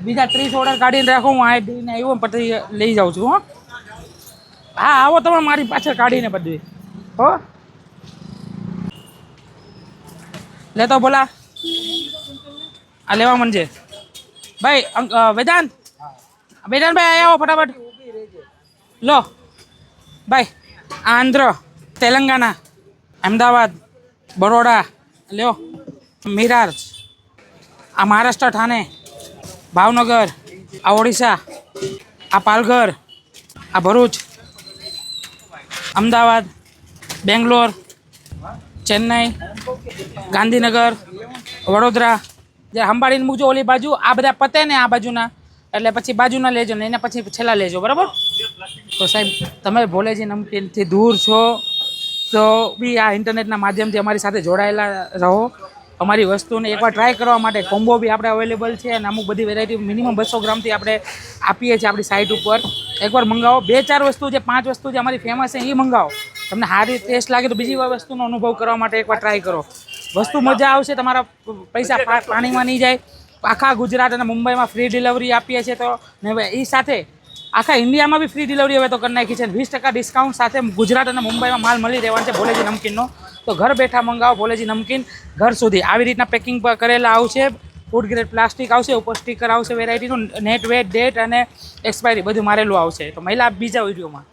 બીજા 30 ઓર્ડર કાઢીને રાખો, હું આ દઈને આવ્યો પછી લઈ જાઉં છું. હો હા આવો તમે મારી પાછળ કાઢીને બધું. હો લેતો બોલા આ લેવા મનજે ભાઈ. વેદાંત વેદાંતભાઈ આવો ફટાફટ લો ભાઈ. આંધ્ર, તેલંગાણા, અમદાવાદ, બરોડા લ્યો. મીરાર, આ મહારાષ્ટ્ર ઠાણે, ભાવનગર, આ ઓડિશા, આ પાલઘર, આ ભરૂચ, અમદાવાદ, બેંગ્લોર, ચેન્નઈ, ગાંધીનગર, વડોદરા. જે સંભાળીને મૂકજો ઓલી બાજુ. આ બધા પતે ને આ બાજુના, એટલે પછી બાજુના લેજો ને એને પછી છેલ્લા લેજો, બરાબર? તો સાહેબ તમે ભોલેજી નમકીનથી દૂર છો તો બી આ ઇન્ટરનેટના માધ્યમથી અમારી સાથે જોડાયેલા રહો. અમારી વસ્તુને એકવાર ટ્રાય કરવા માટે કોમ્બો બી આપણે અવેલેબલ છે અને અમુક બધી વેરાયટી મિનિમમ 200 ગ્રામથી આપણે આપીએ છીએ આપણી સાઇટ ઉપર. એકવાર મંગાવો. 2-4 વસ્તુ જે 5 વસ્તુ જે અમારી ફેમસ છે એ મંગાવો. તમને સારી ટેસ્ટ લાગે તો બીજી વસ્તુનો અનુભવ કરવા માટે એકવાર ટ્રાય કરો. વસ્તુ મજા આવશે, તમારા પૈસા પાણીમાં નહીં જાય. આખા ગુજરાત અને મુંબઈમાં ફ્રી ડિલિવરી આપીએ છીએ. તો એ સાથે આખા ઇન્ડિયામાં બી ફ્રી ડિલિવરી હવે તો કરી નાખી છે. 20% ડિસ્કાઉન્ટ સાથે ગુજરાત અને મુંબઈમાં માલ મળી રહેવાનો છે ભોલેજી નમકીનનો. તો ઘર બેઠા મંગાવો ભોલેજી નમકીન ઘર સુધી. આવી રીતના પેકિંગ કરેલા આવશે. ફૂડ ગ્રેડ પ્લાસ્ટિક આવશે, ઉપર સ્ટીકર આવશે વેરાયટીનું, નેટ વેટ ડેટ અને એક્સપાયરી બધું મારેલું આવશે. તો મહિલા બીજા વિડીયોમાં